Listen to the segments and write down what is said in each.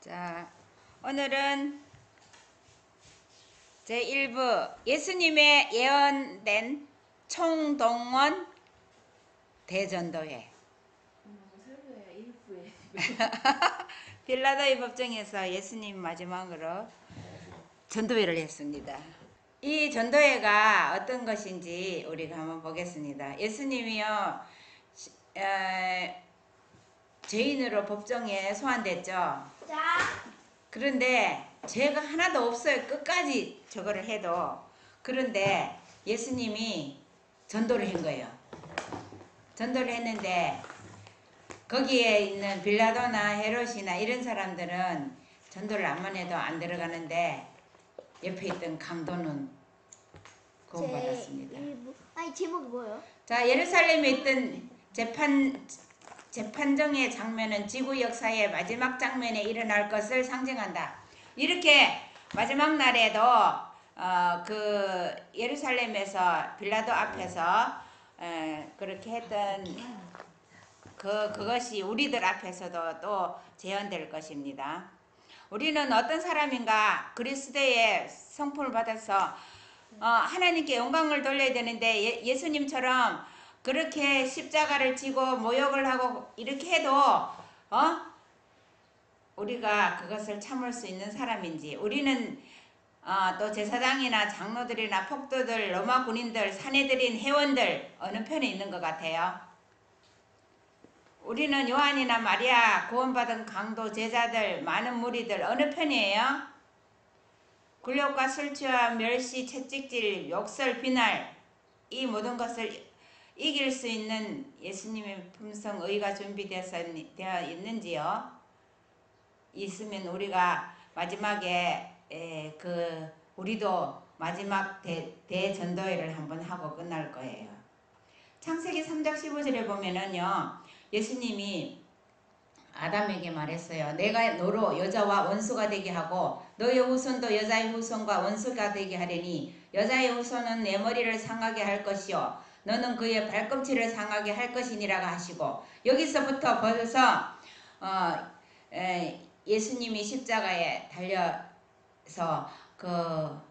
자, 오늘은 제1부 예수님의 예언된 총동원 대전도회 설교야 일부에. 빌라도의 법정에서 예수님 마지막으로 전도회를 했습니다. 이 전도회가 어떤 것인지 우리가 한번 보겠습니다. 예수님이요 죄인으로 법정에 소환됐죠. 그런데 죄가 하나도 없어요. 끝까지 저거를 해도. 그런데 예수님이 전도를 한 거예요. 전도를 했는데 거기에 있는 빌라도나 헤롯이나 이런 사람들은 전도를 안만 해도 안 들어가는데 옆에 있던 강도는 구원받았습니다. 아니 제목이 뭐예요? 자, 예루살렘에 있던 재판정의 장면은 지구 역사의 마지막 장면에 일어날 것을 상징한다. 이렇게 마지막 날에도 그 예루살렘에서 빌라도 앞에서 그렇게 했던 그것이 우리들 앞에서도 또 재현될 것입니다. 우리는 어떤 사람인가 그리스도의 성품을 받아서 하나님께 영광을 돌려야 되는데 예수님처럼 그렇게 십자가를 지고 모욕을 하고 이렇게 해도 우리가 그것을 참을 수 있는 사람인지, 우리는 또 제사장이나 장로들이나 폭도들, 로마 군인들, 사내들인 회원들 어느 편에 있는 것 같아요? 우리는 요한이나 마리아, 구원받은 강도, 제자들, 많은 무리들 어느 편이에요? 굴욕과 술 취와 멸시, 채찍질, 욕설, 비날 이 모든 것을 이길 수 있는 예수님의 품성 의가 준비되어 있는지요? 있으면 우리가 마지막에 우리도 마지막 대전도회를 한번 하고 끝날 거예요. 창세기 3장 15절에 보면은요, 예수님이 아담에게 말했어요. 내가 너로 여자와 원수가 되게 하고 너의 후손도 여자의 후손과 원수가 되게 하려니 여자의 후손은 내 머리를 상하게 할 것이요 너는 그의 발꿈치를 상하게 할 것이니라고 하시고, 여기서부터 벌써 예수님이 십자가에 달려서 그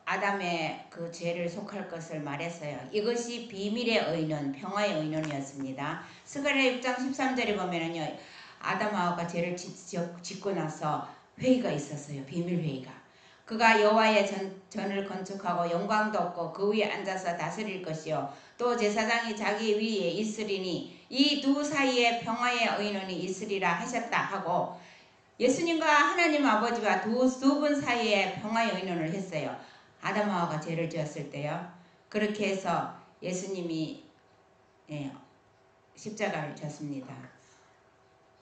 아담의 그 죄를 속할 것을 말했어요. 이것이 비밀의 의논, 평화의 의논이었습니다. 스가랴 6장 13절에 보면은요, 아담하고가 죄를 짓고 나서 회의가 있었어요. 비밀 회의가. 그가 여호와의 전을 건축하고 영광도 없고 그 위에 앉아서 다스릴 것이요 또 제사장이 자기 위에 있으리니 이 두 사이에 평화의 의논이 있으리라 하셨다 하고, 예수님과 하나님 아버지와 두 분 사이에 평화의 의논을 했어요. 아담하와가 죄를 지었을 때요. 그렇게 해서 예수님이 십자가를 졌습니다.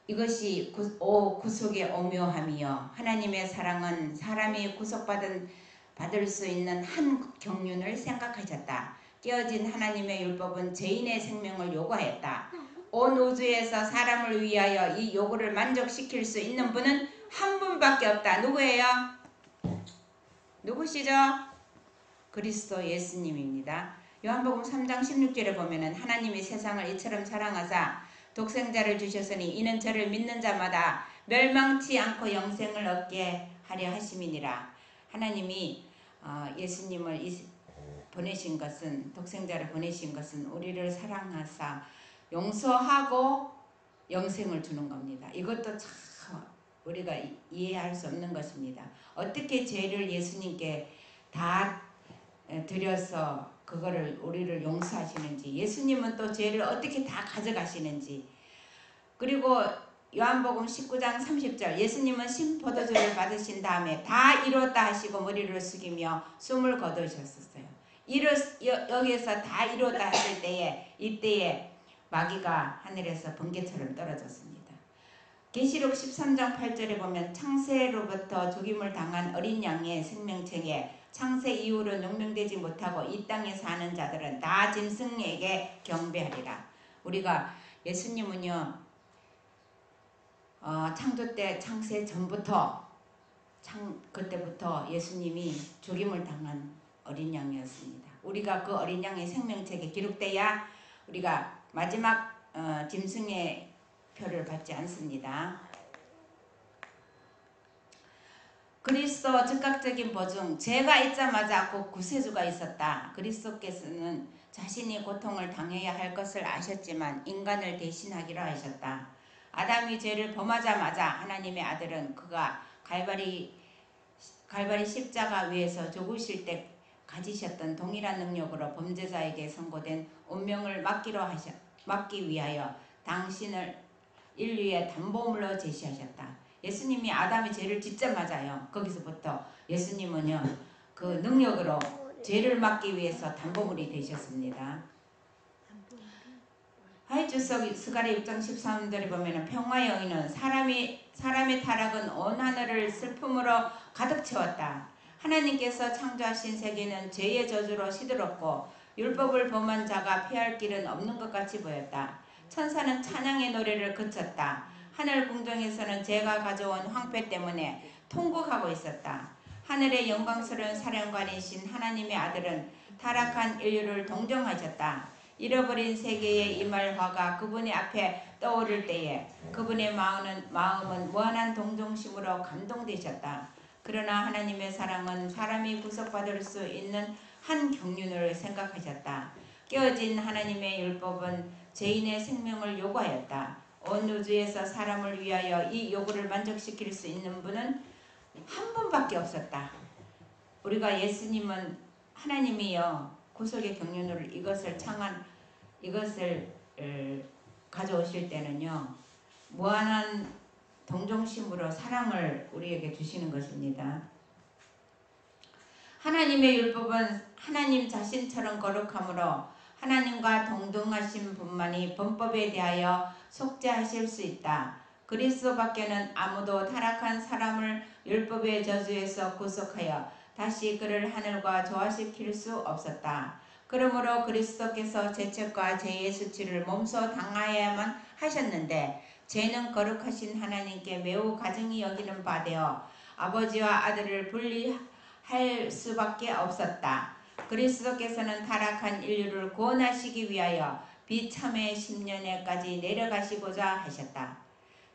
이것이 구속의 오묘함이요 하나님의 사랑은 사람이 구속받을 수 있는 한 경륜을 생각하셨다. 깨어진 하나님의 율법은 죄인의 생명을 요구하였다. 온 우주에서 사람을 위하여 이 요구를 만족시킬 수 있는 분은 한 분밖에 없다. 누구예요? 누구시죠? 그리스도 예수님입니다. 요한복음 3장 16절에 보면은 하나님이 세상을 이처럼 사랑하사 독생자를 주셨으니 이는 저를 믿는 자마다 멸망치 않고 영생을 얻게 하려 하심이니라. 하나님이 예수님을 보내신 것은, 독생자를 보내신 것은 우리를 사랑하사 용서하고 영생을 주는 겁니다. 이것도 참 우리가 이해할 수 없는 것입니다. 어떻게 죄를 예수님께 다 드려서 그거를 우리를 용서하시는지, 예수님은 또 죄를 어떻게 다 가져가시는지. 그리고 요한복음 19장 30절 예수님은 신포도주를 받으신 다음에 다 이루었다 하시고 머리를 숙이며 숨을 거두셨었어요. 여기에서 다 이루었다 했을 때에 이때에 마귀가 하늘에서 번개처럼 떨어졌습니다. 계시록 13장 8절에 보면 창세로부터 죽임을 당한 어린 양의 생명책에 창세 이후로 용명되지 못하고 이 땅에 사는 자들은 다 짐승에게 경배하리라. 우리가 예수님은요 창조 때 창세 전부터 그때부터 예수님이 죽임을 당한 어린 양이었습니다. 우리가 그 어린 양의 생명책에 기록돼야 우리가 마지막 짐승의 표를 받지 않습니다. 그리스도 즉각적인 보증, 죄가 있자마자 곧 구세주가 있었다. 그리스도께서는 자신이 고통을 당해야 할 것을 아셨지만 인간을 대신하기로 하셨다. 아담이 죄를 범하자마자 하나님의 아들은 그가 갈바리 십자가 위에서 죽으실 때 가지셨던 동일한 능력으로 범죄자에게 선고된 운명을 막기 위하여 당신을 인류의 담보물로 제시하셨다. 예수님이 아담의 죄를 짓자마자요. 거기서부터 예수님은요. 그 능력으로 죄를 막기 위해서 담보물이 되셨습니다. 하이주석 스가랴 6장 13절에 보면은 평화의 여인은 사람의 타락은 온 하늘을 슬픔으로 가득 채웠다. 하나님께서 창조하신 세계는 죄의 저주로 시들었고 율법을 범한 자가 피할 길은 없는 것 같이 보였다. 천사는 찬양의 노래를 그쳤다. 하늘 궁정에서는 죄가 가져온 황폐 때문에 통곡하고 있었다. 하늘의 영광스러운 사령관이신 하나님의 아들은 타락한 인류를 동정하셨다. 잃어버린 세계의 임할 화가 그분의 앞에 떠오를 때에 그분의 마음은 무한한 동정심으로 감동되셨다. 그러나 하나님의 사랑은 사람이 구속받을 수 있는 한 경륜을 생각하셨다. 깨어진 하나님의 율법은 죄인의 생명을 요구하였다. 온 우주에서 사람을 위하여 이 요구를 만족시킬 수 있는 분은 한 분밖에 없었다. 우리가 예수님은 하나님이여 구속의 경륜으로 이것을 가져오실 때는요. 무한한 동정심으로 사랑을 우리에게 주시는 것입니다. 하나님의 율법은 하나님 자신처럼 거룩함으로 하나님과 동등하신 분만이 범법에 대하여 속죄하실 수 있다. 그리스도밖에는 아무도 타락한 사람을 율법의 저주에서 구속하여 다시 그를 하늘과 조화시킬 수 없었다. 그러므로 그리스도께서 죄책과 죄의 수치를 몸소 당하여야만 하셨는데 죄는 거룩하신 하나님께 매우 가증히 여기는 바 되어 아버지와 아들을 분리할 수밖에 없었다. 그리스도께서는 타락한 인류를 구원하시기 위하여 비참의 10년에까지 내려가시고자 하셨다.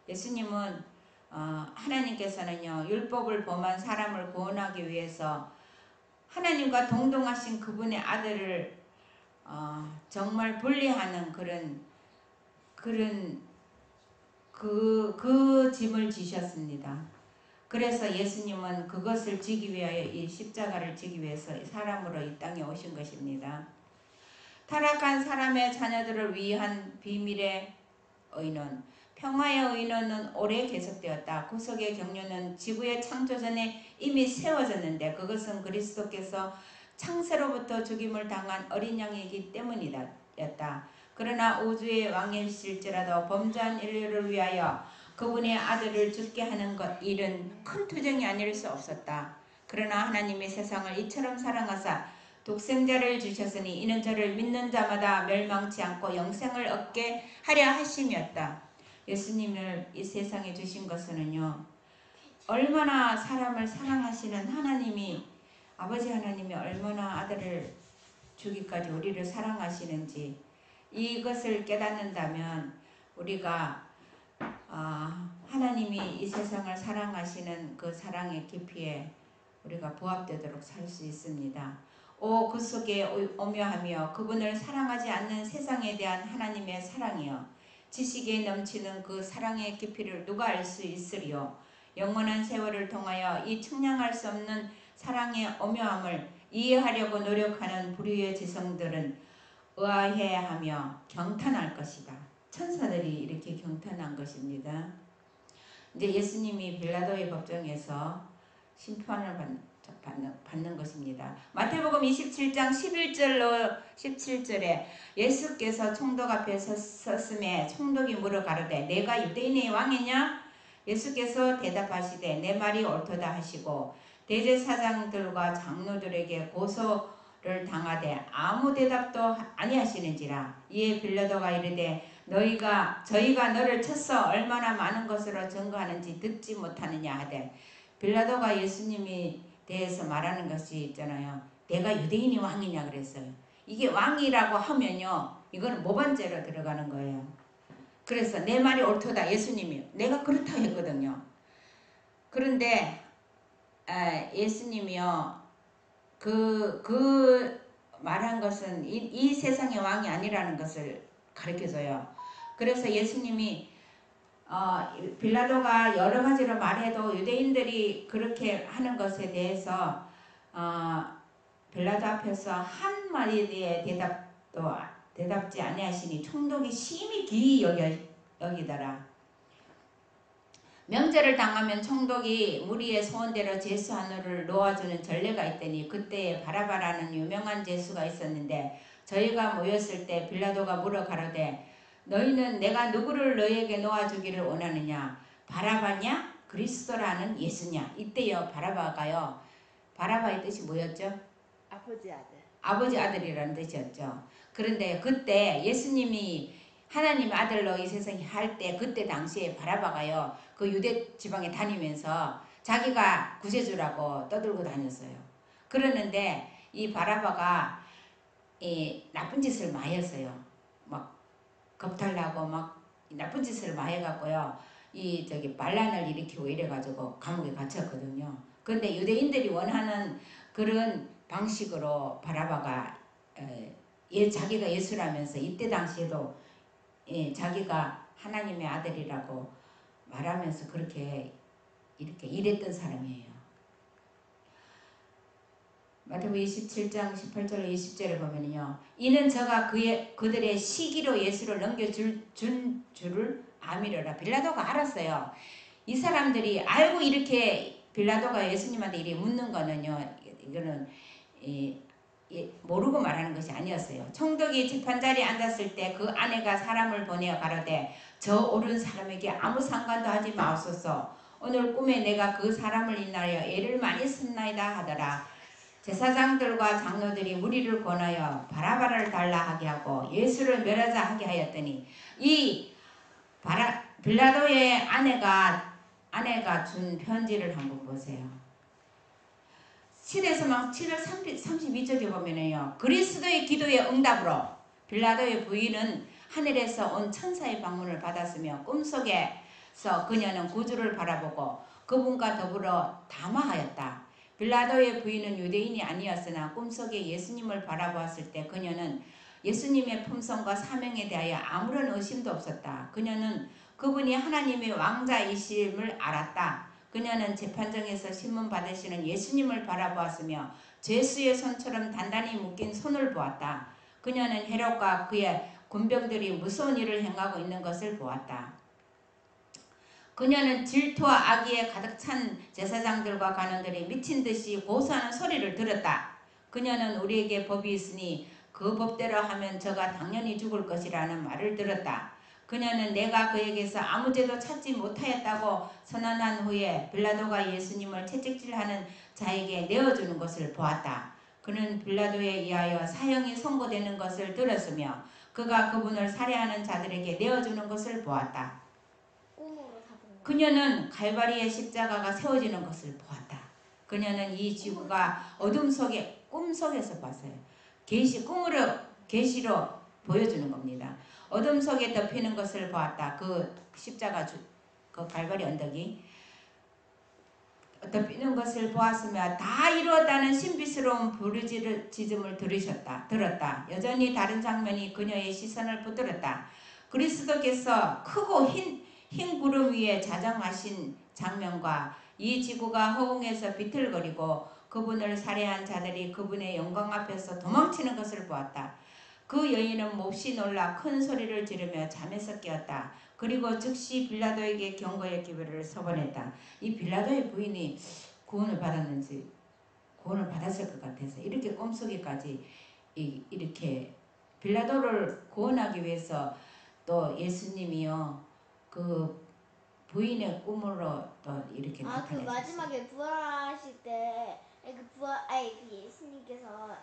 예수님은 하나님께서는요 율법을 범한 사람을 구원하기 위해서 하나님과 동등하신 그분의 아들을 정말 분리하는 그 짐을 지셨습니다. 그래서 예수님은 그것을 지기 위하여 이 십자가를 지기 위해서 사람으로 이 땅에 오신 것입니다. 타락한 사람의 자녀들을 위한 비밀의 의논, 평화의 의논은 오래 계속되었다. 구속의 경륜은 지구의 창조 전에 이미 세워졌는데 그것은 그리스도께서 창세로부터 죽임을 당한 어린 양이기 때문이었다. 그러나 우주의 왕이실지라도 범죄한 인류를 위하여 그분의 아들을 죽게 하는 일은 큰 투정이 아닐 수 없었다. 그러나 하나님이 세상을 이처럼 사랑하사 독생자를 주셨으니 이는 저를 믿는 자마다 멸망치 않고 영생을 얻게 하려 하심이었다. 예수님을 이 세상에 주신 것은요 얼마나 사람을 사랑하시는 아버지 하나님이 얼마나 아들을 주기까지 우리를 사랑하시는지 이것을 깨닫는다면 우리가 하나님이 이 세상을 사랑하시는 그 사랑의 깊이에 우리가 부합되도록 살 수 있습니다. 그 속에 오묘하며 그분을 사랑하지 않는 세상에 대한 하나님의 사랑이요 지식에 넘치는 그 사랑의 깊이를 누가 알 수 있으리요. 영원한 세월을 통하여 이 측량할 수 없는 사랑의 오묘함을 이해하려고 노력하는 불의의 지성들은 의아해하며 경탄할 것이다. 천사들이 이렇게 경탄한 것입니다. 이제 예수님이 빌라도의 법정에서 심판을 받는 것입니다. 마태복음 27장 17절에 예수께서 총독 앞에 섰음에 총독이 물어 가로되 내가 유대인의 왕이냐? 예수께서 대답하시되 내 말이 옳도다 하시고 대제사장들과 장로들에게 고소를 당하되 아무 대답도 아니하시는지라. 이에 빌라도가 이르되 저희가 너를 쳐서 얼마나 많은 것으로 증거하는지 듣지 못하느냐 하되 빌라도가 예수님이 대해서 말하는 것이 있잖아요. 내가 유대인이 왕이냐 그랬어요. 이게 왕이라고 하면요 이거는 모반죄로 들어가는 거예요. 그래서 내 말이 옳도다 예수님이 내가 그렇다 했거든요. 그런데 예수님이요 그 말한 것은 이 세상의 왕이 아니라는 것을 가르쳐줘요. 그래서 예수님이 빌라도가 여러 가지로 말해도 유대인들이 그렇게 하는 것에 대해서 빌라도 앞에서 한마디의 대답지 아니하시니 총독이 심히 귀히 여기더라. 명절을 당하면 총독이 무리의 소원대로 제수 하늘을 놓아주는 전례가 있더니 그때에 바라바라는 유명한 제수가 있었는데 저희가 모였을 때 빌라도가 물어 가로되 너희는 내가 누구를 너희에게 놓아주기를 원하느냐 바라바냐 그리스도라는 예수냐. 이때요 바라바가요 바라바의 뜻이 뭐였죠? 아버지 아들. 아버지 아들이라는 뜻이었죠. 그런데 그때 예수님이 하나님 아들로 이 세상에 할 때 그때 당시에 바라바가요 그 유대 지방에 다니면서 자기가 구세주라고 떠들고 다녔어요. 그러는데 이 바라바가 나쁜 짓을 많이 했어요. 막 겁탈나고 막 나쁜 짓을 많이 해갖고요 반란을 일으키고 이래가지고 감옥에 갇혔거든요. 그런데 유대인들이 원하는 그런 방식으로 바라바가 자기가 예수라면서 이때 당시에도 자기가 하나님의 아들이라고 말하면서 그렇게 이렇게 일했던 사람이에요. 마태복음 27장 18절 20절에 보면요. 이는 저가 그들의 시기로 예수를 넘겨준 줄을 아미려라. 빌라도가 알았어요. 이 사람들이 알고 이렇게 빌라도가 예수님한테 이렇게 묻는 거는요. 이거는 모르고 말하는 것이 아니었어요. 총독이 재판자리에 앉았을 때 그 아내가 사람을 보내어 가로되 저 옳은 사람에게 아무 상관도 하지 마옵소서. 오늘 꿈에 내가 그 사람을 인하여 애를 많이 썼나이다 하더라. 제사장들과 장로들이 무리를 권하여 바라바를 달라 하게 하고 예수를 멸하자 하게 하였더니 이 빌라도의 아내가 준 편지를 한번 보세요. 7에서 7절 32절에 보면은요. 그리스도의 기도의 응답으로 빌라도의 부인은 하늘에서 온 천사의 방문을 받았으며 꿈속에서 그녀는 구주를 바라보고 그분과 더불어 담화하였다. 빌라도의 부인은 유대인이 아니었으나 꿈속에 예수님을 바라보았을 때 그녀는 예수님의 품성과 사명에 대하여 아무런 의심도 없었다. 그녀는 그분이 하나님의 왕자이심을 알았다. 그녀는 재판정에서 신문 받으시는 예수님을 바라보았으며 죄수의 손처럼 단단히 묶인 손을 보았다. 그녀는 헤롯과 그의 군병들이 무서운 일을 행하고 있는 것을 보았다. 그녀는 질투와 악의에 가득 찬 제사장들과 관원들이 미친 듯이 고소하는 소리를 들었다. 그녀는 우리에게 법이 있으니 그 법대로 하면 저가 당연히 죽을 것이라는 말을 들었다. 그녀는 내가 그에게서 아무 죄도 찾지 못하였다고 선언한 후에 빌라도가 예수님을 채찍질하는 자에게 내어주는 것을 보았다. 그는 빌라도에 의하여 사형이 선고되는 것을 들었으며 그가 그분을 살해하는 자들에게 내어주는 것을 보았다. 그녀는 갈바리의 십자가가 세워지는 것을 보았다. 그녀는 이 지구가 어둠 속에 꿈속에서 봤어요. 계시로 보여주는 겁니다. 어둠 속에 덮이는 것을 보았다. 그 십자가 그 갈바리 언덕이 덮이는 것을 보았으며 다 이루었다는 신비스러운 부르짖음을 들었다. 여전히 다른 장면이 그녀의 시선을 붙들었다. 그리스도께서 크고 흰 구름 위에 자정하신 장면과 이 지구가 허공에서 비틀거리고 그분을 살해한 자들이 그분의 영광 앞에서 도망치는 것을 보았다. 그 여인은 몹시 놀라 큰 소리를 지르며 잠에서 깨었다. 그리고 즉시 빌라도에게 경고의 기별을 서번했다. 이 빌라도의 부인이 구원을 받았을 것 같아서 이렇게 꿈속에까지 이렇게 빌라도를 구원하기 위해서 또 예수님이요 그 부인의 꿈으로 또 이렇게 나타내셨어요. 그 마지막에 부활하실 때 그 예수님께서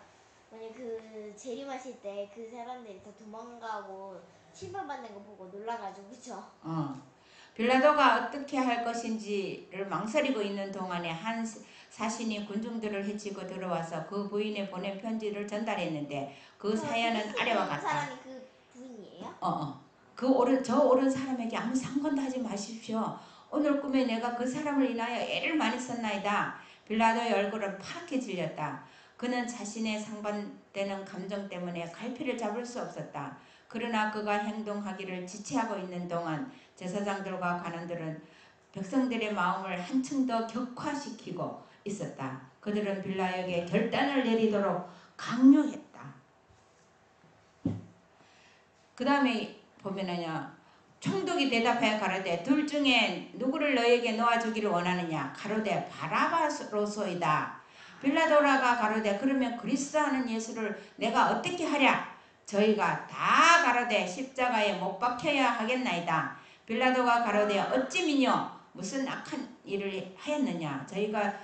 만약 그 재림하실 때 그 사람들이 다 도망가고 심판받는 거 보고 놀라가지고 그쵸? 빌라도가 어떻게 할 것인지를 망설이고 있는 동안에 한 사신이 군중들을 해치고 들어와서 그 부인의 보낸 편지를 전달했는데 그 사연은 아래와 같다. 사람이 그 부인이에요? 저 옳은 사람에게 아무 상관도 하지 마십시오. 오늘 꿈에 내가 그 사람을 인하여 애를 많이 썼나이다. 빌라도의 얼굴은 파랗게 질렸다. 그는 자신의 상반되는 감정 때문에 갈피를 잡을 수 없었다. 그러나 그가 행동하기를 지체하고 있는 동안 제사장들과 관원들은 백성들의 마음을 한층 더 격화시키고 있었다. 그들은 빌라도에게 결단을 내리도록 강요했다. 그 다음에 보면은요, 총독이 대답하여 가로되 둘 중에 누구를 너에게 놓아주기를 원하느냐? 가로되 바라바로소이다. 빌라도라가 가로되 그러면 그리스도 하는 예수를 내가 어떻게 하랴? 저희가 다 가로되 십자가에 못 박혀야 하겠나이다. 빌라도가 가로되 어찌 미뇨? 무슨 악한 일을 하였느냐? 저희가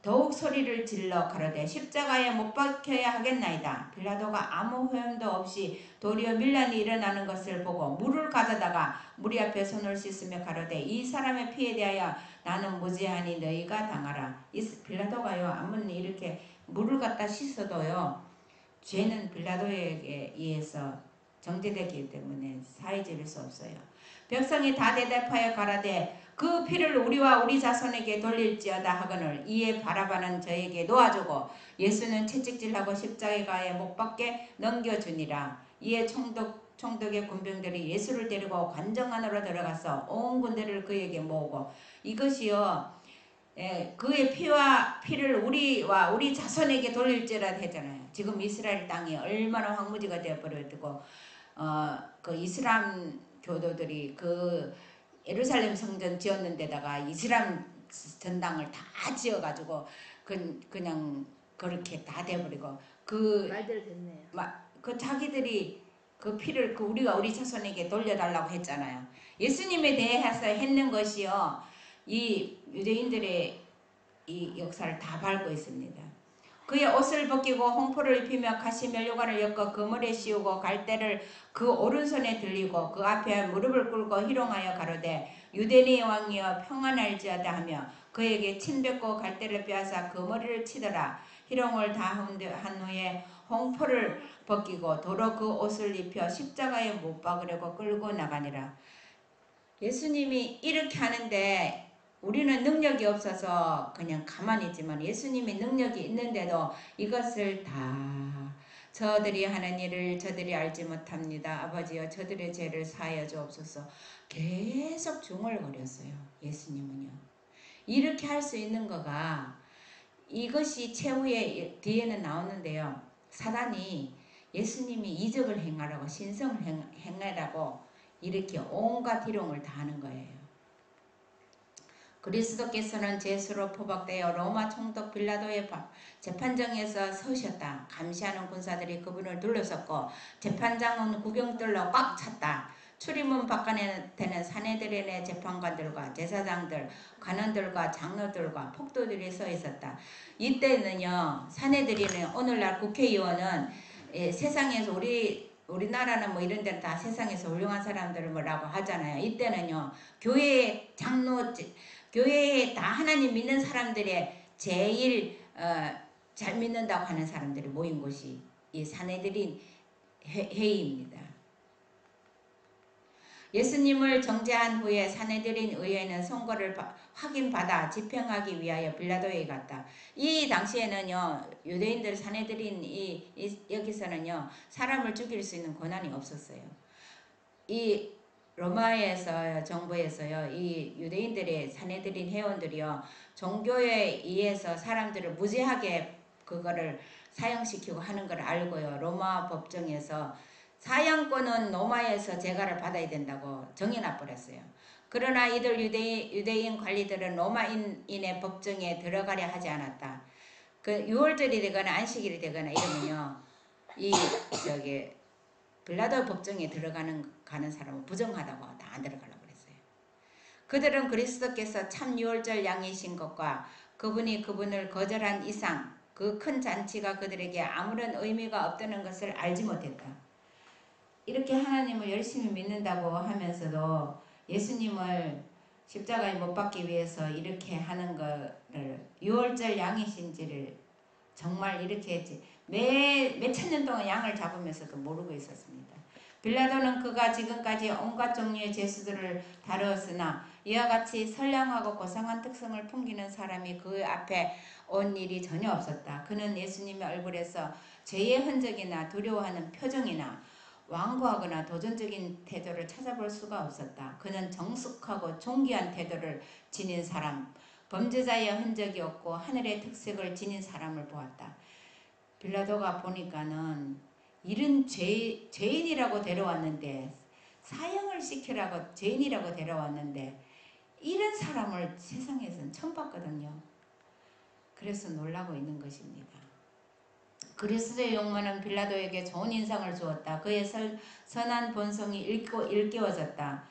더욱 소리를 질러 가로되 십자가에 못 박혀야 하겠나이다. 빌라도가 아무 호연도 없이 도리어 밀란이 일어나는 것을 보고 물을 가져다가 무리 앞에 손을 씻으며 가로되 이 사람의 피에 대하여 나는 무죄하니 너희가 당하라. 빌라도가요, 아무리 이렇게 물을 갖다 씻어도요, 죄는 빌라도에게 의해서 정죄되기 때문에 사해질 수 없어요. 백성이 다 대답하여 가라되 그 피를 우리와 우리 자손에게 돌릴지어다 하거늘 이에 바라바는 저에게 놓아주고 예수는 채찍질하고 십자가에 못 박게 넘겨주니라. 이에 총독의 군병들이 예수를 데리고 관정 안으로 들어가서 온 군대를 그에게 모으고 이것이요, 그의 피를 우리와 우리 자손에게 돌릴지라 했잖아요. 지금 이스라엘 땅이 얼마나 황무지가 되어버렸고 그 이슬람 교도들이 그 예루살렘 성전 지었는 데다가 이슬람 전당을 다 지어가지고 그냥 그렇게 다 돼버리고 말대로 됐네요. 그 자기들이 그 피를 우리가 우리 자손에게 돌려달라고 했잖아요. 예수님에 대해서 했는 것이요, 이 유대인들의 이 역사를 다 밟고 있습니다. 그의 옷을 벗기고 홍포를 입히며 가시 면류관을 엮어 그물에 씌우고 갈대를 그 오른손에 들리고 그 앞에 무릎을 꿇고 희롱하여 가로되 유대인의 왕이여 평안할지어다 하며 그에게 침 뱉고 갈대를 빼앗아 그 머리를 치더라. 희롱을 다 한 후에 홍포를 벗기고 도로 그 옷을 입혀 십자가에 못 박으려고 끌고 나가니라. 예수님이 이렇게 하는데 우리는 능력이 없어서 그냥 가만히 있지만 예수님이 능력이 있는데도 이것을 다 저들이 하는 일을 저들이 알지 못합니다. 아버지여 저들의 죄를 사하여 주옵소서. 계속 중얼거렸어요. 예수님은요. 이렇게 할 수 있는 거가 이것이 최후의 뒤에는 나오는데요. 사단이 예수님이 이적을 행하라고 신성을 행하라고 이렇게 온갖 희롱을 다 하는 거예요. 그리스도께서는 죄수로 포박되어 로마 총독 빌라도의 재판정에서 서셨다. 감시하는 군사들이 그분을 둘러섰고 재판장은 구경들로 꽉 찼다. 출입문 바깥에는 사내들의 재판관들과 제사장들, 관원들과 장로들과 폭도들이 서 있었다. 이때는요, 사내들이는 오늘날 국회의원은 세상에서 우리나라는 뭐 이런 데는 다 세상에서 훌륭한 사람들을 뭐라고 하잖아요. 이때는요, 교회의 장로, 교회에 다 하나님 믿는 사람들의 제일 잘 믿는다고 하는 사람들이 모인 곳이 이 사내들인 회의입니다. 예수님을 정죄한 후에 사내들인 의회는 선고를 확인받아 집행하기 위하여 빌라도에 갔다. 이 당시에는요, 유대인들 사내들인 여기서는요, 사람을 죽일 수 있는 권한이 없었어요. 이 로마에서 정부에서요, 이 유대인들의 사내들인 회원들이요, 종교에 의해서 사람들을 무죄하게 그거를 사형시키고 하는 걸 알고요, 로마 법정에서 사형권은 로마에서 재가를 받아야 된다고 정해놔 버렸어요. 그러나 이들 유대인 관리들은 로마인의 법정에 들어가려 하지 않았다. 그 6월절이 되거나 안식일이 되거나 이러면요, 빌라도 법정에 가는 사람은 부정하다고 다 안 들어가려고 그랬어요. 그들은 그리스도께서 참 6월절 양이신 것과 그분이 그분을 거절한 이상 그 큰 잔치가 그들에게 아무런 의미가 없다는 것을 알지 못했다. 이렇게 하나님을 열심히 믿는다고 하면서도 예수님을 십자가에 못 박기 위해서 이렇게 하는 거를 6월절 양이신지를 정말 이렇게 몇천 년 동안 양을 잡으면서도 모르고 있었습니다. 빌라도는 그가 지금까지 온갖 종류의 죄수들을 다루었으나 이와 같이 선량하고 고상한 특성을 풍기는 사람이 그 앞에 온 일이 전혀 없었다. 그는 예수님의 얼굴에서 죄의 흔적이나 두려워하는 표정이나 완고하거나 도전적인 태도를 찾아볼 수가 없었다. 그는 정숙하고 존귀한 태도를 지닌 사람, 범죄자의 흔적이 없고 하늘의 특색을 지닌 사람을 보았다. 빌라도가 보니까는 이런 죄인이라고 데려왔는데, 사형을 시키라고 죄인이라고 데려왔는데 이런 사람을 세상에서는 처음 봤거든요. 그래서 놀라고 있는 것입니다. 그리스도의 용모는 빌라도에게 좋은 인상을 주었다. 그의 선한 본성이 일깨워졌다.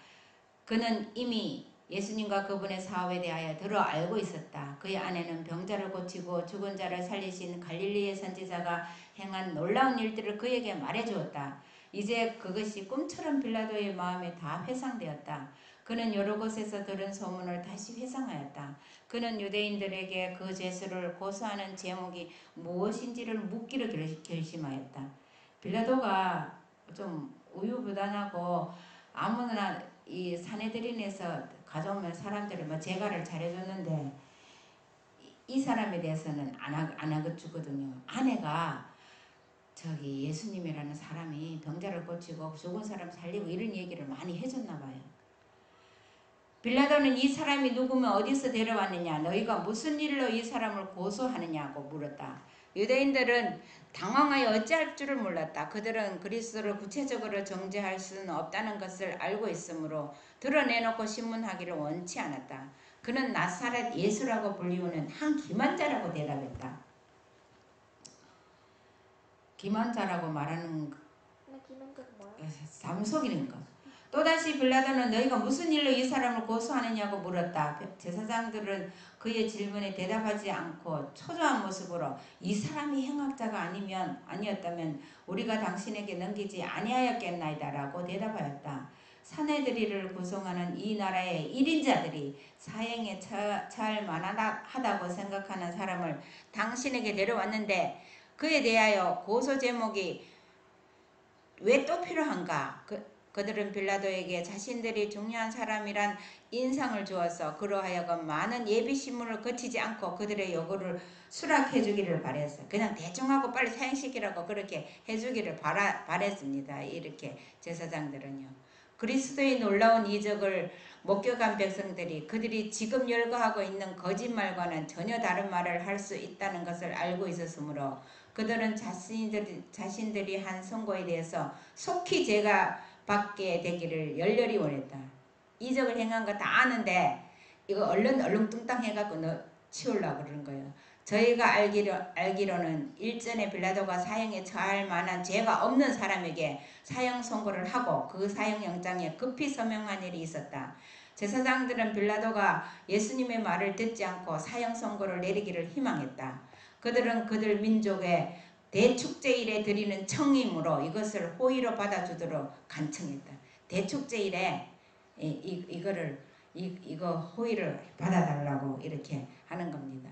그는 이미 예수님과 그분의 사업에 대하여 들어 알고 있었다. 그의 아내는 병자를 고치고 죽은 자를 살리신 갈릴리의 선지자가 행한 놀라운 일들을 그에게 말해주었다. 이제 그것이 꿈처럼 빌라도의 마음에 다 회상되었다. 그는 여러 곳에서 들은 소문을 다시 회상하였다. 그는 유대인들에게 그 죄수를 고소하는 제목이 무엇인지를 묻기로 결심하였다. 빌라도가 좀 우유부단하고 아무나 이 사내들인에서 가져오면 사람들을 뭐 제가를 잘해줬는데 이 사람에 대해서는 안 하거든요. 아내가 저기 예수님이라는 사람이 병자를 고치고 죽은 사람 살리고 이런 얘기를 많이 해줬나 봐요. 빌라도는 이 사람이 누구면 어디서 데려왔느냐, 너희가 무슨 일로 이 사람을 고소하느냐고 물었다. 유대인들은 당황하여 어찌할 줄을 몰랐다. 그들은 그리스도를 구체적으로 정죄할 수는 없다는 것을 알고 있으므로 드러내놓고 신문하기를 원치 않았다. 그는 나사렛 예수라고 불리우는 한 기만자라고 대답했다. 기만자라고 말하는 기만자가 뭐야? 잠속이는 것. 또다시 빌라도는 너희가 무슨 일로 이 사람을 고소하느냐고 물었다. 제사장들은 그의 질문에 대답하지 않고 초조한 모습으로 이 사람이 행악자가 아니었다면 우리가 당신에게 넘기지 아니하였겠나이다라고 대답하였다. 사내들이를 구성하는 이 나라의 1인자들이 사형에 처할 만하다고 생각하는 사람을 당신에게 데려왔는데 그에 대하여 고소 제목이 왜 또 필요한가? 그들은 빌라도에게 자신들이 중요한 사람이란 인상을 주어서 그로 하여금 많은 예비신문을 거치지 않고 그들의 요구를 수락해 주기를 바랬어. 그냥 대충 하고 빨리 사형시키라고 그렇게 해주기를 바랬습니다. 이렇게 제사장들은요. 그리스도의 놀라운 이적을 목격한 백성들이 그들이 지금 열거하고 있는 거짓말과는 전혀 다른 말을 할 수 있다는 것을 알고 있었으므로 그들은 자신들이 한 선고에 대해서 속히 죄가 받게 되기를 열렬히 원했다. 이적을 행한 거 다 아는데 이거 얼렁뚱땅 해갖고 치우려고 그러는 거예요. 저희가 알기로는 일전에 빌라도가 사형에 처할 만한 죄가 없는 사람에게 사형 선고를 하고 그 사형 영장에 급히 서명한 일이 있었다. 제사장들은 빌라도가 예수님의 말을 듣지 않고 사형 선고를 내리기를 희망했다. 그들은 그들 민족의 대축제일에 드리는 청임으로 이것을 호의로 받아주도록 간청했다. 대축제일에 이거 호의를 받아달라고 이렇게 하는 겁니다.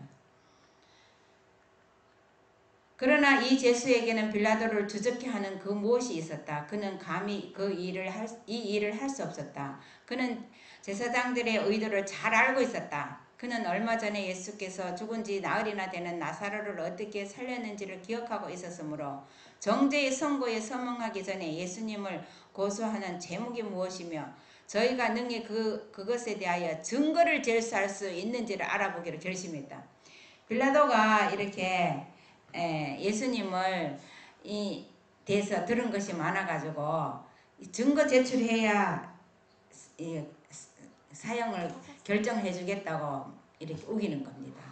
그러나 이 제수에게는 빌라도를 주저케 하는 그 무엇이 있었다. 그는 감히 이 일을 할 수 없었다. 그는 제사장들의 의도를 잘 알고 있었다. 그는 얼마 전에 예수께서 죽은 지 나흘이나 되는 나사로를 어떻게 살렸는지를 기억하고 있었으므로 정죄의 선고에 서명하기 전에 예수님을 고소하는 제목이 무엇이며 저희가 능히 그것에 대하여 증거를 제시할 수 있는지를 알아보기로 결심했다. 빌라도가 이렇게 예수님을 대해서 들은 것이 많아가지고 증거 제출해야 사형을 결정해 주겠다고 이렇게 우기는 겁니다.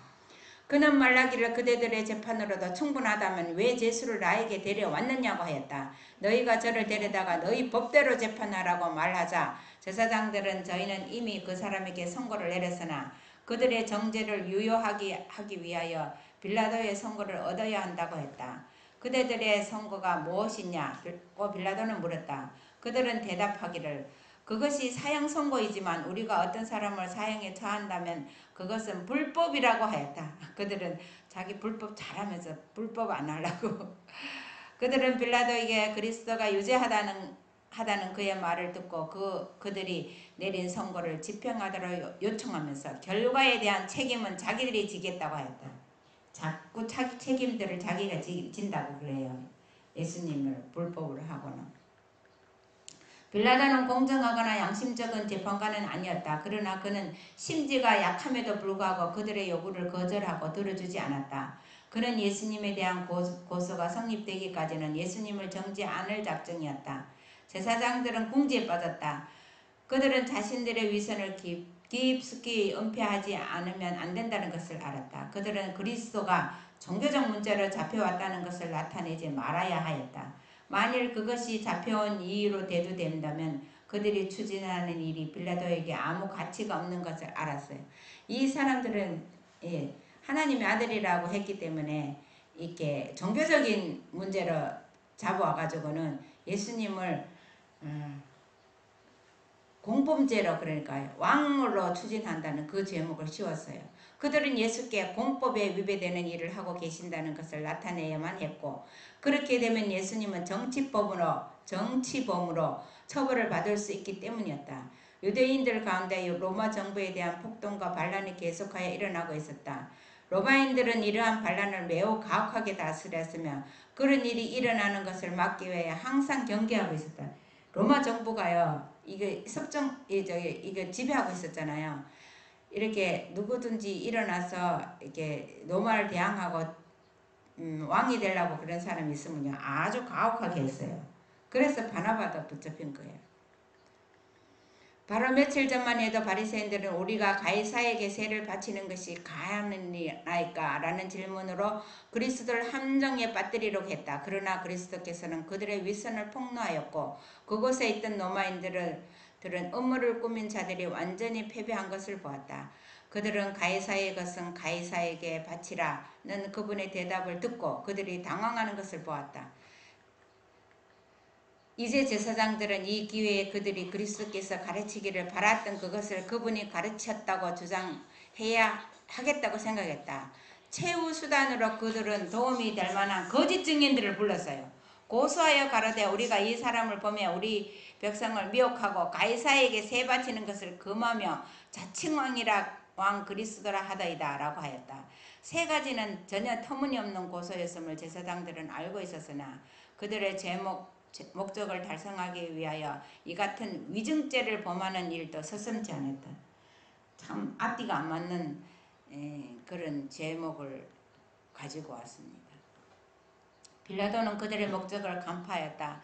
그는 말하기를 그대들의 재판으로도 충분하다면 왜 제수를 나에게 데려왔느냐고 하였다. 너희가 저를 데려다가 너희 법대로 재판하라고 말하자 제사장들은 저희는 이미 그 사람에게 선고를 내렸으나 그들의 정죄를 유효하게 하기 위하여 빌라도의 선고를 얻어야 한다고 했다. 그대들의 선고가 무엇이냐고 빌라도는 물었다. 그들은 대답하기를 그것이 사형 선고이지만 우리가 어떤 사람을 사형에 처한다면 그것은 불법이라고 하였다. 그들은 자기 불법 잘하면서 불법 안 하려고. 그들은 빌라도에게 그리스도가 유죄하다는 하다는 그의 말을 듣고 그들이 내린 선고를 집행하도록 요청하면서 결과에 대한 책임은 자기들이 지겠다고 하였다. 자꾸 자기 책임들을 자기가 진다고 그래요. 예수님을 불법으로 하고는. 빌라도는 공정하거나 양심적인 재판관은 아니었다. 그러나 그는 심지가 약함에도 불구하고 그들의 요구를 거절하고 들어주지 않았다. 그는 예수님에 대한 고소가 성립되기까지는 예수님을 정지 않을 작정이었다. 제사장들은 궁지에 빠졌다. 그들은 자신들의 위선을 깊숙이 은폐하지 않으면 안 된다는 것을 알았다. 그들은 그리스도가 종교적 문제로 잡혀왔다는 것을 나타내지 말아야 하였다. 만일 그것이 잡혀온 이유로 대두된다면 그들이 추진하는 일이 빌라도에게 아무 가치가 없는 것을 알았어요. 이 사람들은 하나님의 아들이라고 했기 때문에 이렇게 종교적인 문제로 잡아와가지고는 예수님을 공범죄로, 그러니까 왕으로 추진한다는 그 제목을 씌웠어요. 그들은 예수께 공법에 위배되는 일을 하고 계신다는 것을 나타내야만 했고, 그렇게 되면 예수님은 정치범으로 처벌을 받을 수 있기 때문이었다. 유대인들 가운데 로마 정부에 대한 폭동과 반란이 계속하여 일어나고 있었다. 로마인들은 이러한 반란을 매우 가혹하게 다스렸으며 그런 일이 일어나는 것을 막기 위해 항상 경계하고 있었다. 로마 정부가요, 이게 지배하고 있었잖아요. 이렇게 누구든지 일어나서 이렇게 로마를 대항하고 왕이 되려고 그런 사람이 있으면요, 아주 가혹하게 했어요. 그래서 바나바가 붙잡힌 거예요. 바로 며칠 전만 해도 바리새인들은 우리가 가이사에게 세를 바치는 것이 가하니까 라는 질문으로 그리스도를 함정에 빠뜨리려고 했다. 그러나 그리스도께서는 그들의 위선을 폭로하였고 그곳에 있던 로마인들은 음모를 꾸민 자들이 완전히 패배한 것을 보았다. 그들은 가이사의 것은 가이사에게 바치라는 그분의 대답을 듣고 그들이 당황하는 것을 보았다. 이제 제사장들은 이 기회에 그들이 그리스도께서 가르치기를 바랐던 그것을 그분이 가르쳤다고 주장해야 하겠다고 생각했다. 최후 수단으로 그들은 도움이 될 만한 거짓 증인들을 불렀어요. 고소하여 가로되 우리가 이 사람을 보며 우리 백성을 미혹하고 가이사에게 세 바치는 것을 금하며 자칭 왕 그리스도라 하더이다 라고 하였다. 세 가지는 전혀 터무니없는 고소였음을 제사장들은 알고 있었으나 그들의 목적을 달성하기 위하여 이 같은 위증죄를 범하는 일도 서슴지 않았다. 참 앞뒤가 안 맞는 그런 제목을 가지고 왔습니다. 빌라도는 그들의 목적을 간파하였다.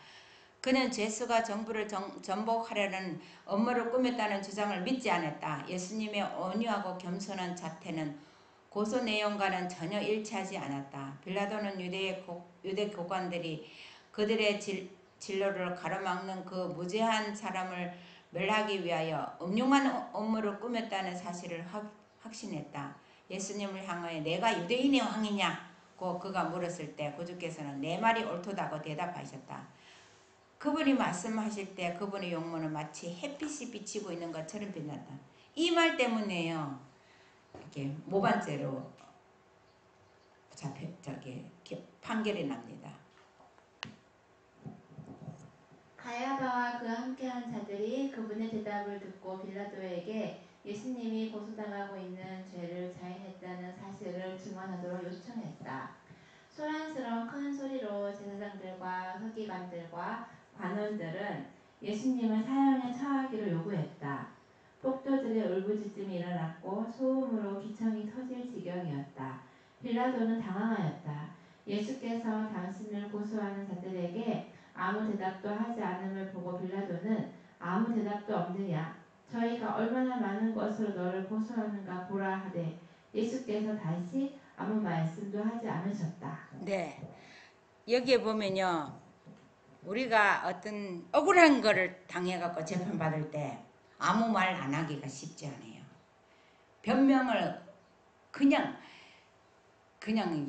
그는 죄수가 정부를 전복하려는 업무를 꾸몄다는 주장을 믿지 않았다. 예수님의 온유하고 겸손한 자태는 고소 내용과는 전혀 일치하지 않았다. 빌라도는 유대 교관들이 그들의 진로를 가로막는 그 무죄한 사람을 멸하기 위하여 음흉한 업무를 꾸몄다는 사실을 확신했다. 예수님을 향하여 내가 유대인의 왕이냐고 그가 물었을 때 구주께서는 내 말이 옳도다고 대답하셨다. 그분이 말씀하실 때 그분의 용모는 마치 햇빛이 비치고 있는 것처럼 빛났다. 이 말 때문에요, 이렇게 모반죄로 판결이 납니다. 가야바와 그와 함께한 자들이 그분의 대답을 듣고 빌라도에게 예수님이 고소당하고 있는 죄를 자인했다는 사실을 증언하도록 요청했다. 소란스러운 큰 소리로 제사장들과 서기관들과 관원들은 예수님을 사형에 처하기를 요구했다. 폭도들의 울부짖음이 일어났고 소음으로 기청이 터질 지경이었다. 빌라도는 당황하였다. 예수께서 당신을 고소하는 자들에게 아무 대답도 하지 않음을 보고 빌라도는 아무 대답도 없느냐? 저희가 얼마나 많은 것으로 너를 고소하는가 보라 하되 예수께서 다시 아무 말씀도 하지 않으셨다. 네, 여기에 보면요, 우리가 어떤 억울한 거를 당해갖고 재판받을 때 아무 말 안 하기가 쉽지 않아요. 변명을 그냥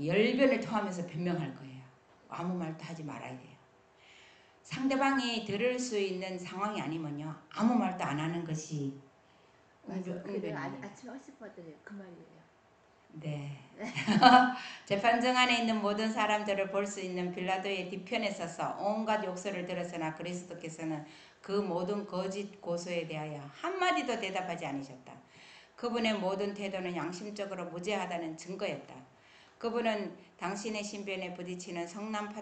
열변을 토하면서 변명할 거예요. 아무 말도 하지 말아야 돼요. 상대방이 들을 수 있는 상황이 아니면요, 아무 말도 안 하는 것이 맞아. 그래 은근히. 아침에 어시퍼들이 그 말이에요. 네. 재판정 안에 있는 모든 사람들을 볼 수 있는 빌라도의 뒤편에 서서 온갖 욕설을 들었으나 그리스도께서는 그 모든 거짓 고소에 대하여 한마디도 대답하지 않으셨다. 그분의 모든 태도는 양심적으로 무죄하다는 증거였다. 그분은 당신의 신변에 부딪히는 성난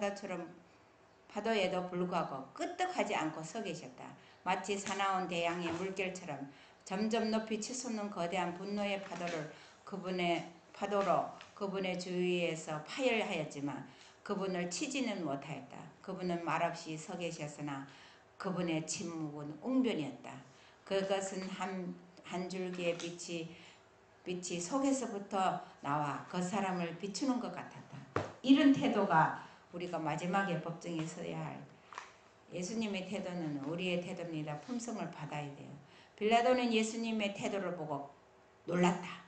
파도에도 불구하고 끄떡하지 않고 서 계셨다. 마치 사나운 대양의 물결처럼 점점 높이 치솟는 거대한 분노의 파도로 그분의 주위에서 파열하였지만 그분을 치지는 못하였다. 그분은 말없이 서 계셨으나 그분의 침묵은 웅변이었다. 그것은 한 줄기의 빛이 속에서부터 나와 그 사람을 비추는 것 같았다. 이런 태도가 우리가 마지막에 법정에 서야 할 예수님의 태도는 우리의 태도입니다. 품성을 받아야 돼요. 빌라도는 예수님의 태도를 보고 놀랐다.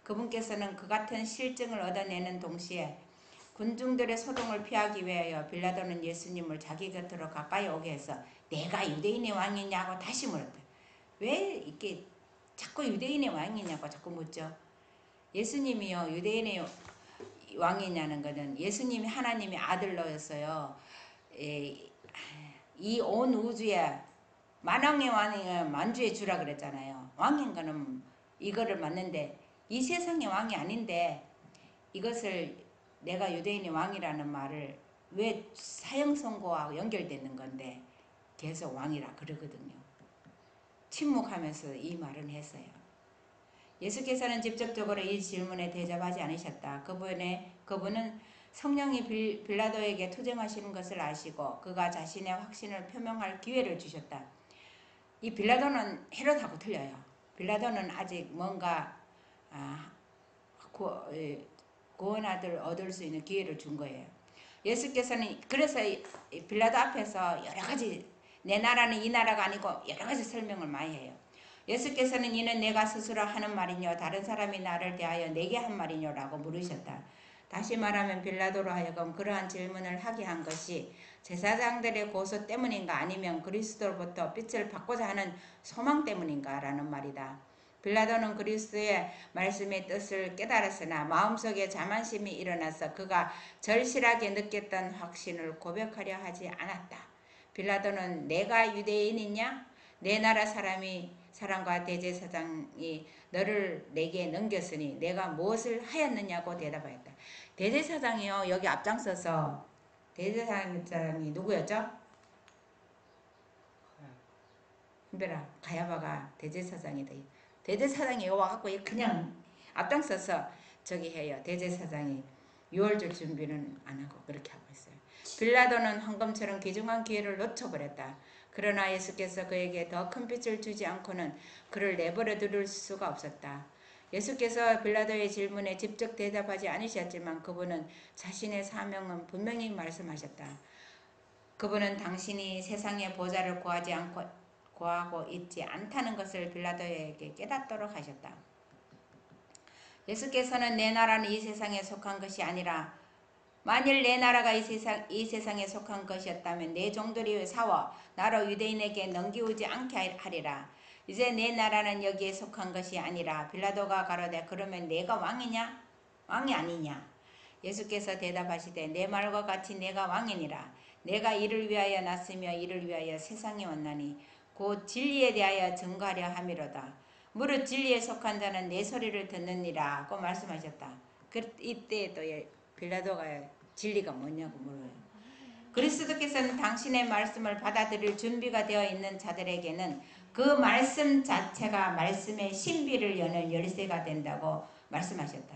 그분께서는 그 같은 실증을 얻어내는 동시에 군중들의 소동을 피하기 위하여 빌라도는 예수님을 자기 곁으로 가까이 오게 해서 내가 유대인의 왕이냐고 다시 물었다. 왜 이렇게 자꾸 유대인의 왕이냐고 자꾸 묻죠. 예수님이요 유대인의 왕이냐는 것은 예수님이 하나님의 아들로였어요. 이 온 우주에 만왕의 왕이 만주의 주라 그랬잖아요. 왕인 거는 이거를 맞는데 이 세상의 왕이 아닌데 이것을 내가 유대인의 왕이라는 말을 왜 사형선고와 연결되는 건데 계속 왕이라 그러거든요. 침묵하면서 이 말은 했어요. 예수께서는 직접적으로 이 질문에 대답하지 않으셨다. 그분은 성령이 빌라도에게 투정하시는 것을 아시고 그가 자신의 확신을 표명할 기회를 주셨다. 이 빌라도는 헤롯하고 틀려요. 빌라도는 아직 뭔가 구원을 얻을 수 있는 기회를 준 거예요. 예수께서는 그래서 빌라도 앞에서 여러 가지 내 나라는 이 나라가 아니고 여러 가지 설명을 많이 해요. 예수께서는 이는 내가 스스로 하는 말이뇨 다른 사람이 나를 대하여 내게 한 말이뇨 라고 물으셨다. 다시 말하면 빌라도로 하여금 그러한 질문을 하게 한 것이 제사장들의 고소 때문인가 아니면 그리스도로부터 빛을 받고자 하는 소망 때문인가 라는 말이다. 빌라도는 그리스도의 말씀의 뜻을 깨달았으나 마음속에 자만심이 일어나서 그가 절실하게 느꼈던 확신을 고백하려 하지 않았다. 빌라도는 내가 유대인이냐? 내 나라 사람과 대제사장이 너를 내게 넘겼으니 내가 무엇을 하였느냐고 대답하였다. 대제사장이요 여기 앞장서서 대제사장이 누구였죠? 흔별아 가야바가 대제사장이다. 대제사장이 와갖고 그냥 앞장서서 저기 해요. 대제사장이 6월절 준비는 안 하고 그렇게 하고 있어요. 빌라도는 황금처럼 귀중한 기회를 놓쳐버렸다. 그러나 예수께서 그에게 더 큰 빛을 주지 않고는 그를 내버려 둘 수가 없었다. 예수께서 빌라도의 질문에 직접 대답하지 않으셨지만 그분은 자신의 사명은 분명히 말씀하셨다. 그분은 당신이 세상의 보좌를 구하고 있지 않다는 것을 빌라도에게 깨닫도록 하셨다. 예수께서는 내 나라는 이 세상에 속한 것이 아니라 만일 내 나라가 이 세상에 속한 것이었다면 내 종들이 사워 나로 유대인에게 넘기우지 않게 하리라. 이제 내 나라는 여기에 속한 것이 아니라 빌라도가 가로되 그러면 내가 왕이냐? 왕이 아니냐? 예수께서 대답하시되 내 말과 같이 내가 왕이니라. 내가 이를 위하여 났으며 이를 위하여 세상에 왔나니 곧 진리에 대하여 증거하려 함이로다. 무릇 진리에 속한 자는 내 소리를 듣느니라고 말씀하셨다. 이때 또 빌라도가 진리가 뭐냐고 물어요. 그리스도께서는 당신의 말씀을 받아들일 준비가 되어 있는 자들에게는 그 말씀 자체가 말씀의 신비를 여는 열쇠가 된다고 말씀하셨다.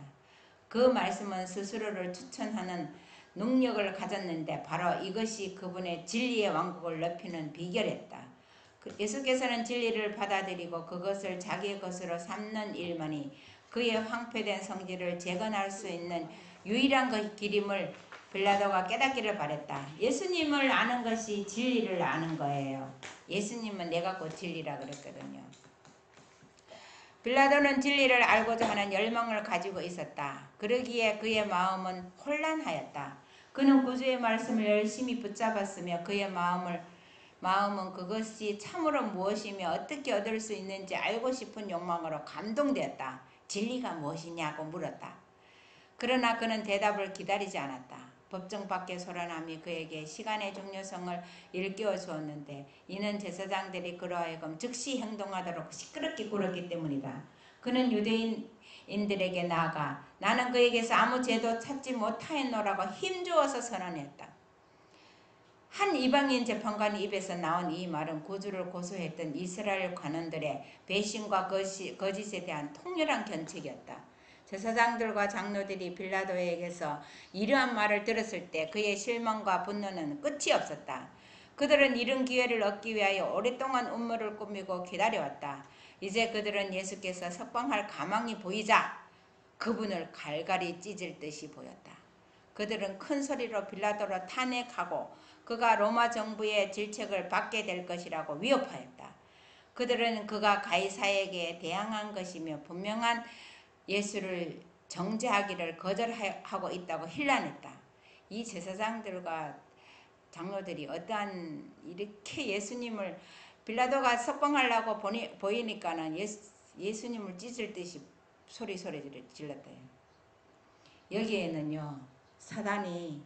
그 말씀은 스스로를 추천하는 능력을 가졌는데 바로 이것이 그분의 진리의 왕국을 높이는 비결이었다. 예수께서는 진리를 받아들이고 그것을 자기의 것으로 삼는 일만이 그의 황폐된 성질을 재건할 수 있는 유일한 길임을 빌라도가 깨닫기를 바랬다. 예수님을 아는 것이 진리를 아는 거예요. 예수님은 내가 곧 진리라 그랬거든요. 빌라도는 진리를 알고자 하는 열망을 가지고 있었다. 그러기에 그의 마음은 혼란하였다. 그는 구주의 말씀을 열심히 붙잡았으며 그의 마음은 그것이 참으로 무엇이며 어떻게 얻을 수 있는지 알고 싶은 욕망으로 감동되었다. 진리가 무엇이냐고 물었다. 그러나 그는 대답을 기다리지 않았다. 법정 밖에 소란함이 그에게 시간의 중요성을 일깨워 주었는데 이는 제사장들이 그로 하여금 즉시 행동하도록 시끄럽게 굴었기 때문이다. 그는 유대인들에게 나아가 나는 그에게서 아무 죄도 찾지 못하였노라고 힘주어서 선언했다. 한 이방인 재판관 입에서 나온 이 말은 구주를 고소했던 이스라엘 관원들의 배신과 거짓에 대한 통렬한 견책이었다. 제사장들과 장로들이 빌라도에게서 이러한 말을 들었을 때 그의 실망과 분노는 끝이 없었다. 그들은 이런 기회를 얻기 위하여 오랫동안 음모를 꾸미고 기다려왔다. 이제 그들은 예수께서 석방할 가망이 보이자 그분을 갈갈이 찢을 듯이 보였다. 그들은 큰 소리로 빌라도를 탄핵하고 그가 로마 정부의 질책을 받게 될 것이라고 위협하였다. 그들은 그가 가이사에게 대항한 것이며 분명한 예수를 정죄하기를 거절하고 있다고 hir난했다. 이 제사장들과 장로들이 어떠한 이렇게 예수님을 빌라도가 석방하려고 보이니까는 예수님을 찢을 듯이 소리 질렀다. 여기에는요 사단이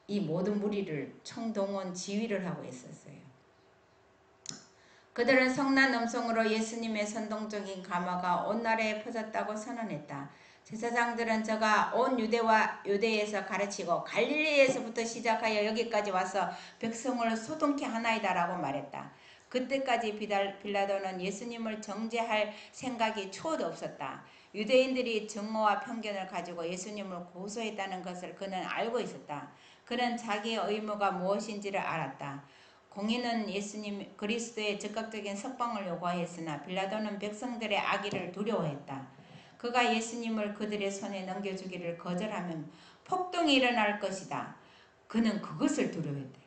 이 모든 무리를 총동원 지휘를 하고 있었어요. 그들은 성난 음성으로 예수님의 선동적인 감화가 온 나라에 퍼졌다고 선언했다. 제사장들은 저가 온 유대에서 가르치고 갈릴리에서부터 시작하여 여기까지 와서 백성을 소동케 하나이다라고 말했다. 그때까지 빌라도는 예수님을 정죄할 생각이 초도 없었다. 유대인들이 증오와 편견을 가지고 예수님을 고소했다는 것을 그는 알고 있었다. 그는 자기의 의무가 무엇인지를 알았다. 공인은 예수님 그리스도의 즉각적인 석방을 요구하였으나 빌라도는 백성들의 악의를 두려워했다. 그가 예수님을 그들의 손에 넘겨주기를 거절하면 폭동이 일어날 것이다. 그는 그것을 두려워했대.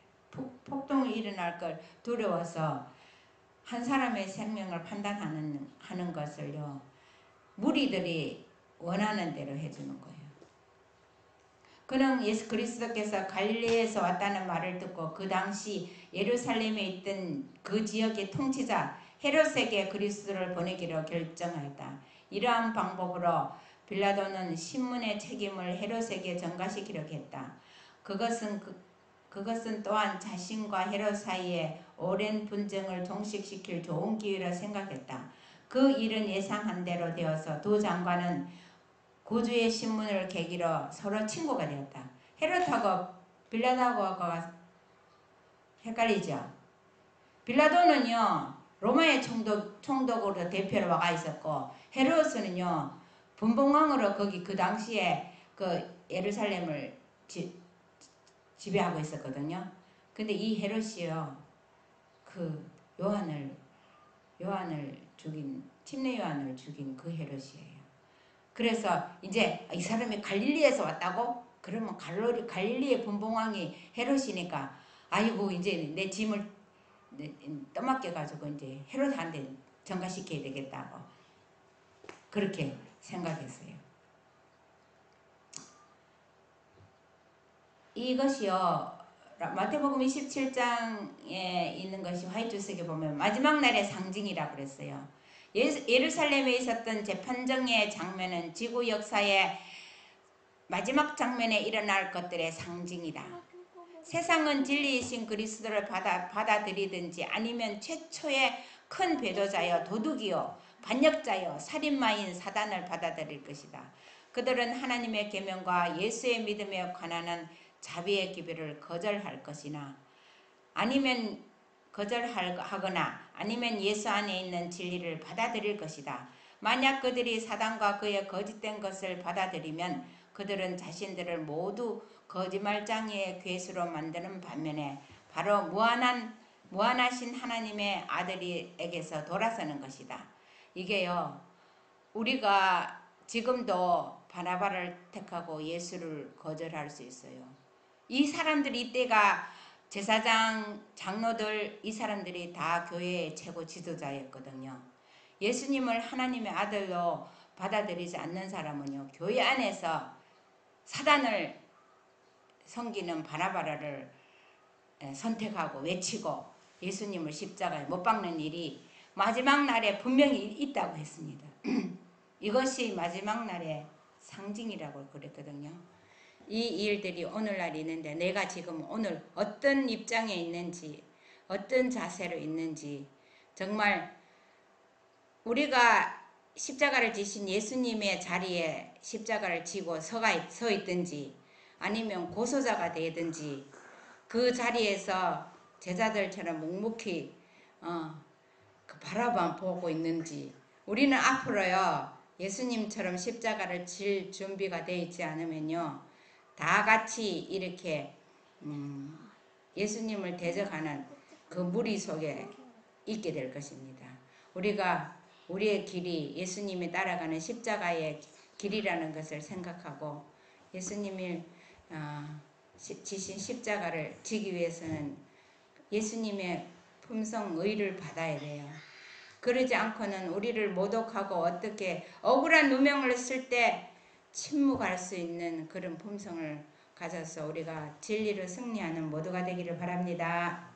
폭동이 일어날 걸 두려워서 한 사람의 생명을 판단하는 것을요 무리들이 원하는 대로 해주는 거예요. 그는 예수 그리스도께서 갈릴리에서 왔다는 말을 듣고 그 당시 예루살렘에 있던 그 지역의 통치자 헤롯에게 그리스도를 보내기로 결정하였다. 이러한 방법으로 빌라도는 신문의 책임을 헤롯에게 전가시키려고 했다. 그것은 또한 자신과 헤롯 사이에 오랜 분쟁을 종식시킬 좋은 기회라 생각했다. 그 일은 예상한 대로 되어서 두 장관은 구주의 신문을 계기로 서로 친구가 되었다. 헤롯하고 빌라도가 헷갈리죠. 빌라도는요 로마의 총독으로 대표로 와가 있었고 헤롯은요 분봉왕으로 거기 그 당시에 그 예루살렘을 지배하고 있었거든요. 근데 이 헤롯이요 그 요한을 죽인 침례 요한을 죽인 그 헤롯이에요. 그래서 이제 이 사람이 갈릴리에서 왔다고? 그러면 갈릴리의 분봉왕이 헤롯이니까 아이고 이제 내 짐을 떠맡겨가지고 이제 헤롯한테 전가시켜야 되겠다고 그렇게 생각했어요. 이것이요 마태복음 27장에 있는 것이 화이트색에 보면 마지막 날의 상징이라고 그랬어요. 예루살렘에 있었던 재판정의 장면은 지구 역사의 마지막 장면에 일어날 것들의 상징이다. 세상은 진리이신 그리스도를 받아들이든지 아니면 최초의 큰 배도자여 도둑이요 반역자여 살인마인 사단을 받아들일 것이다. 그들은 하나님의 계명과 예수의 믿음에 관한 자비의 기별을 거절할 것이나 아니면 거절하거나 아니면 예수 안에 있는 진리를 받아들일 것이다. 만약 그들이 사단과 그의 거짓된 것을 받아들이면 그들은 자신들을 모두 거짓말장애의 괴수로 만드는 반면에 바로 무한하신 하나님의 아들에게서 돌아서는 것이다. 이게요 우리가 지금도 바나바를 택하고 예수를 거절할 수 있어요. 이 사람들이 이때가 제사장, 장로들 이 사람들이 다 교회의 최고 지도자였거든요. 예수님을 하나님의 아들로 받아들이지 않는 사람은요 교회 안에서 사단을 섬기는 바나바를 선택하고 외치고 예수님을 십자가에 못 박는 일이 마지막 날에 분명히 있다고 했습니다. 이것이 마지막 날의 상징이라고 그랬거든요. 이 일들이 오늘날 있는데 내가 지금 오늘 어떤 입장에 있는지, 어떤 자세로 있는지, 정말 우리가 십자가를 지신 예수님의 자리에 십자가를 지고 서 있든지, 아니면 고소자가 되든지, 그 자리에서 제자들처럼 묵묵히 그 바라만 보고 있는지, 우리는 앞으로요 예수님처럼 십자가를 질 준비가 되어 있지 않으면요 다 같이 이렇게 예수님을 대적하는 그 무리 속에 있게 될 것입니다. 우리가 우리의 길이 예수님이 따라가는 십자가의 길이라는 것을 생각하고 예수님이 지신 십자가를 지기 위해서는 예수님의 품성 의를 받아야 돼요. 그러지 않고는 우리를 모독하고 어떻게 억울한 누명을 쓸 때 침묵할 수 있는 그런 품성을 가져서 우리가 진리를 승리하는 모두가 되기를 바랍니다.